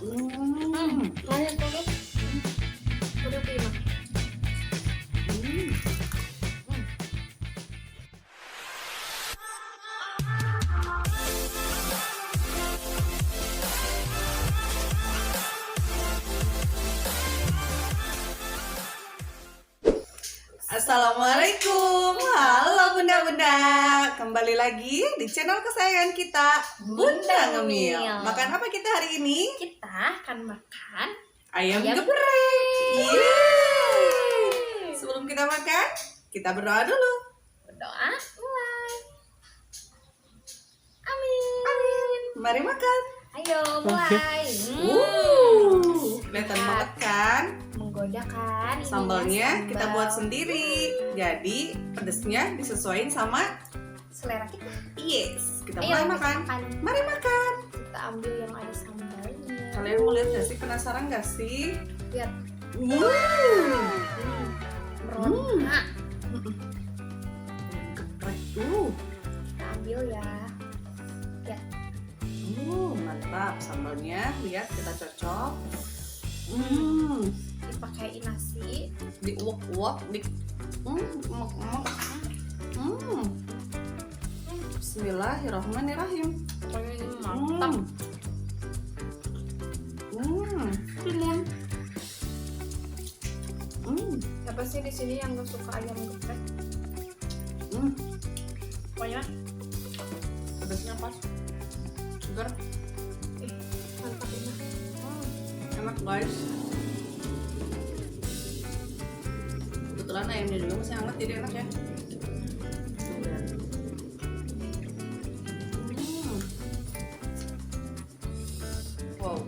Mana tuh? Udah prima. Assalamualaikum, halo bunda-bunda. Kembali lagi di channel kesayangan kita, Bunda Ngemil. Makan apa kita hari ini? Kita akan makan Ayam Ayam geprek. Yeay. Sebelum kita makan, kita berdoa dulu. berdoa mulai. Amin. Mari makan. Ayo mulai. Kelihatan banget kan? Menggoda kan? Ini Sambalnya ya, kita sambal buat sendiri. Jadi pedesnya disesuaikan sama selera kita. yes. Kita Ayo mulai kita makan. makan. Mari makan. Kita ambil yang ada sambalnya. Kalian mau lihat gak sih? Penasaran gak sih? Lihat. Hmm. Merona. Geprek. Kita ambil ya. Lihat. Mantap. Sambalnya lihat kita cocok. Dipakai nasi. Diuak-uak, emak-emak. Bismillahirrahmanirrahim. Pokoknya ini mantap. Timun. Siapa sih di sini yang gak suka ayam geprek? Pokoknya Pedasnya pas. Segar. mantap ini. Enak guys. Kebetulan ayamnya juga masih hangat jadi enak ya. Wow.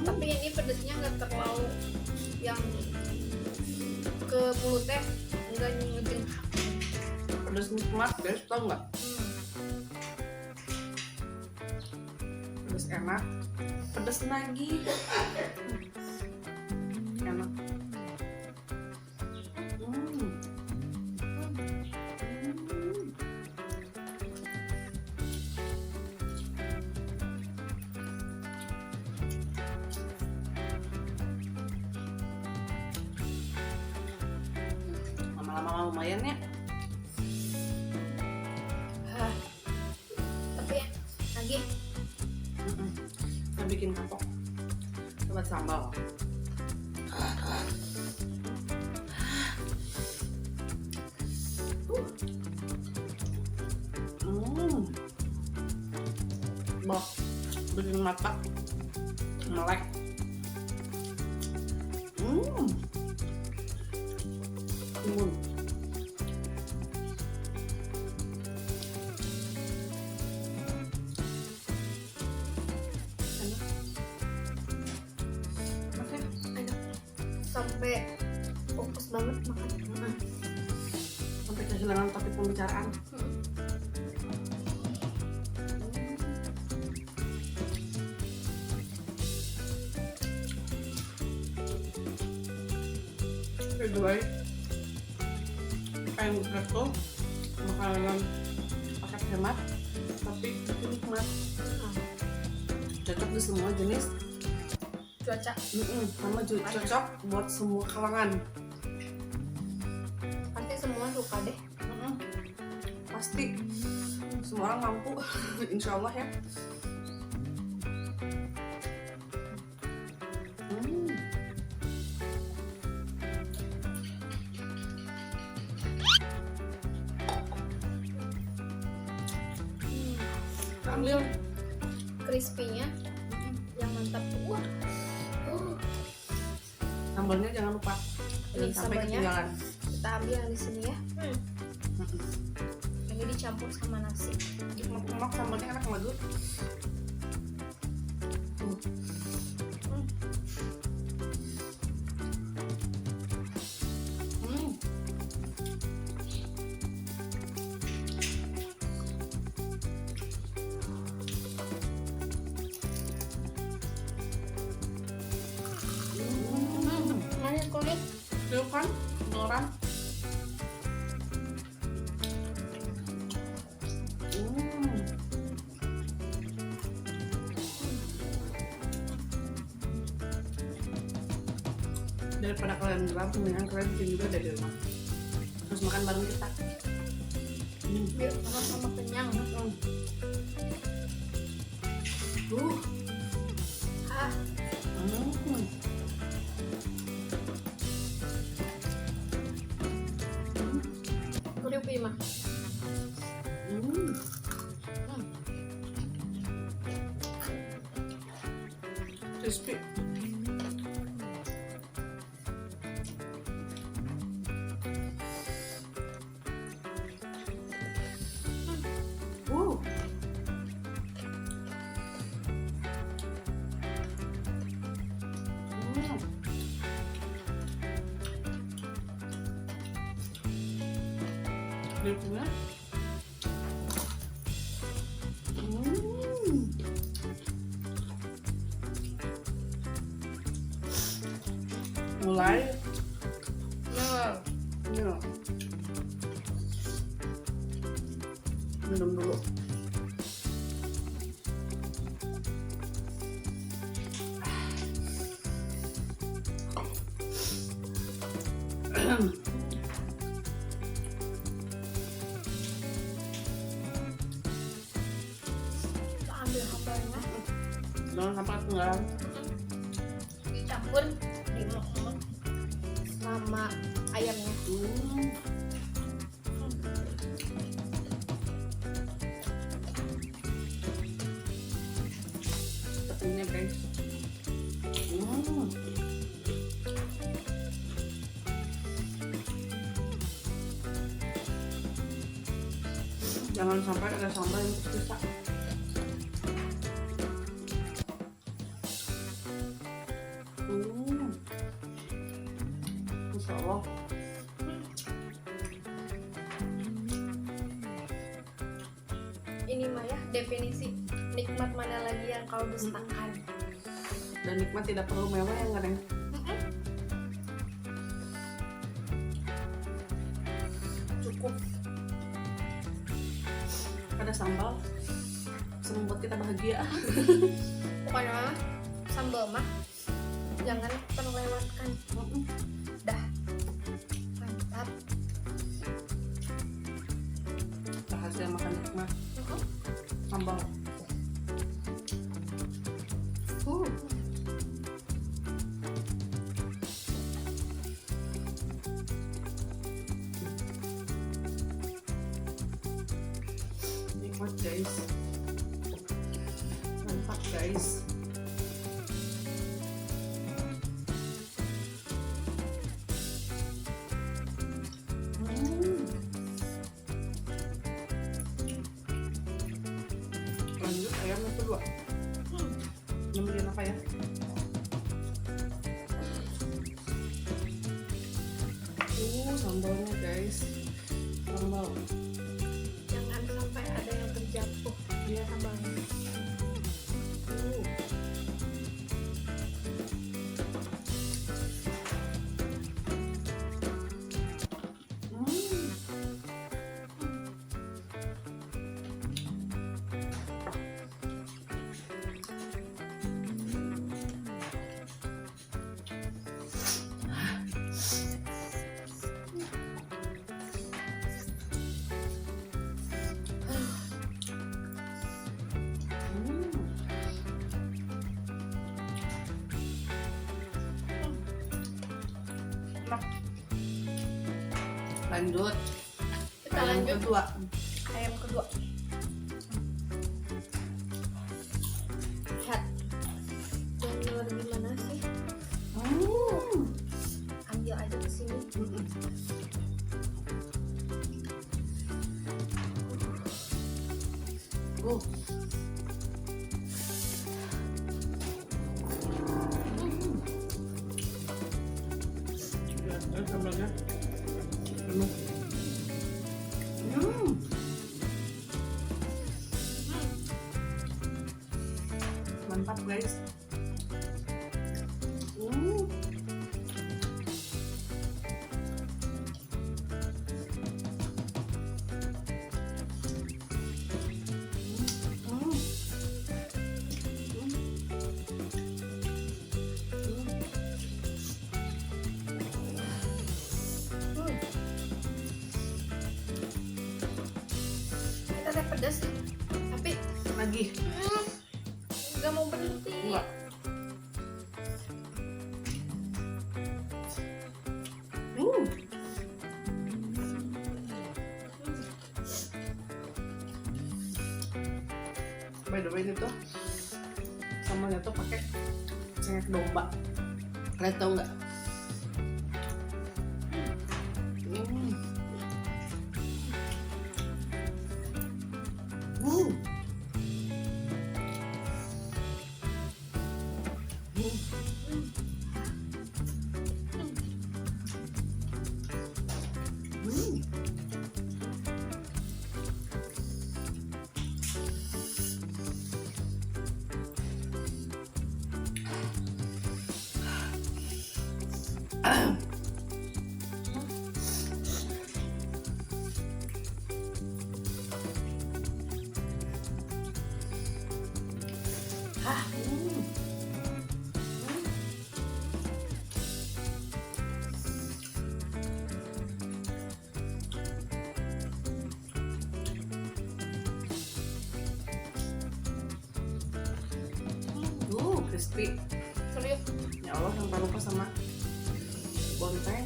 Tapi ini pedasnya nggak terlalu yang ke mulutnya nggak nyengetin. Pedas nikmat guys, tau nggak? Pedas enak, pedas lagi. Enak. Lama-lama lumayan ya. Tapi ya, lagi Kita bikin kapok buat sambal. Bok, bikin mata melek. Timun. enak sampai fokus banget makan. Sampai kehilangan topik pembicaraan. Kedua, ayam geprek tuh makanan paket hemat tapi nikmat. Cocok di semua jenis. Cuaca Sama cocok buat semua kalangan. pasti semua suka deh. Pasti semua orang mampu. Insya Allah ya. Ambil crispy-nya yang mantap. Wah. Sambalnya jangan lupa. Ini Jangan sampai sambalnya. ketinggalan. Kita ambil yang di sini ya. Ini dicampur sama nasi. Enak, sambalnya enak banget. Mana kulit? Tuh kan, beneran. Daripada kalian geram, mendingan kalian bikin juga dari rumah. Terus makan bareng kita. Biar sama-sama kenyang. Ah, kriuk mah. Crispy. Crispy-nya. Mulai. Ya. Minum dulu. Kita ambil hambarnya, Jangan sampai ketinggalan. dicampur, dimakan sama ayamnya. Tepungnya guys. Jangan sampai ada sambal yang tersisa. Masya Allah. Ini mah ya definisi nikmat mana lagi yang kau dustakan. Dan nikmat tidak perlu mewah ya nggak, Neng? Cukup. Ada sambal bisa membuat kita bahagia. Pokoknya sambal mah jangan terlewatkan. Dah mantap. Rahasia makan nikmat sambal. Nikmat guys, mantap guys. Lanjut ayam yang kedua. Nyembelin apa ya? Sambalnya guys, sambal. Jangan sampai ada yang terjatuh. Iya. Sambalnya. Lanjut. Kita Ayam lanjut kedua. ayam kedua. Lihat. Yang luar gimana sih? Ambil aja ke sini. Ya, sambalnya. Mantap guys. pedas sih, tapi Lagi. nggak mau berhenti. Enggak. By the way ini tuh sambalnya tuh pakai cengkeh domba. Kalian tahu nggak? Hmm. Hmm. Hmm. Crispy. Serius. Ya Allah, sampai lupa sama bonteng.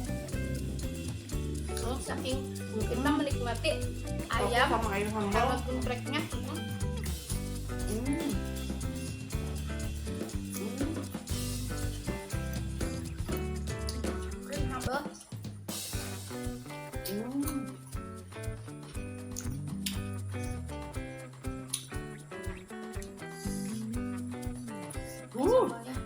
Saking kita menikmati ayam sama ayam sama sambal. gepreknya. Hmm. Krim sambal. Hmm. Sambalnya.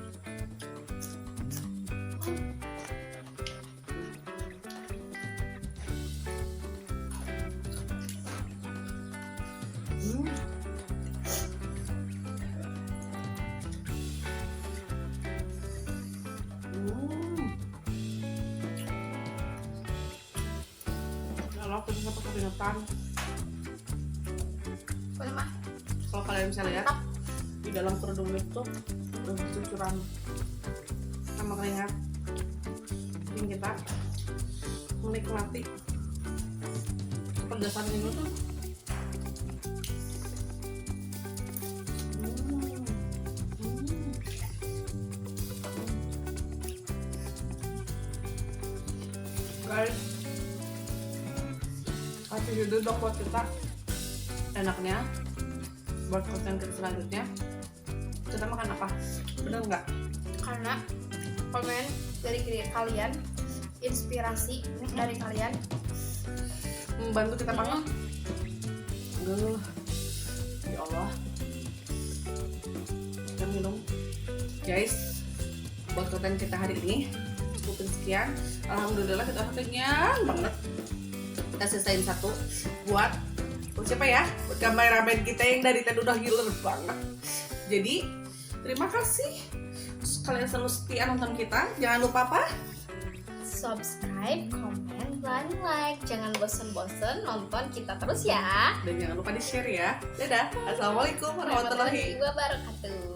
Hmm. Kalau aku bisa pakai keringetan. Boleh mah. Kalau kalian bisa lihat di dalam kerudung itu udah bercucuran sama keringat. Bikin kita menikmati kepedasan ini tuh. Guys, kasih judul dong buat kita enaknya buat konten kita selanjutnya kita makan apa, bener nggak? Karena komen dari kalian, inspirasi dari kalian Membantu kita banget. Ya Allah, kita minum guys. Buat konten kita hari ini cukupin sekian. Alhamdulillah kita kenyang banget. Kita selesain satu buat siapa ya? Buat kameramen kita yang dari tadi udah giler banget. Jadi terima kasih kalian selalu setia nonton kita. Jangan lupa apa? subscribe, komen, dan like. Jangan bosen-bosen nonton kita terus ya. Dan jangan lupa di share ya. Dadah. Assalamualaikum warahmatullahi wabarakatuh.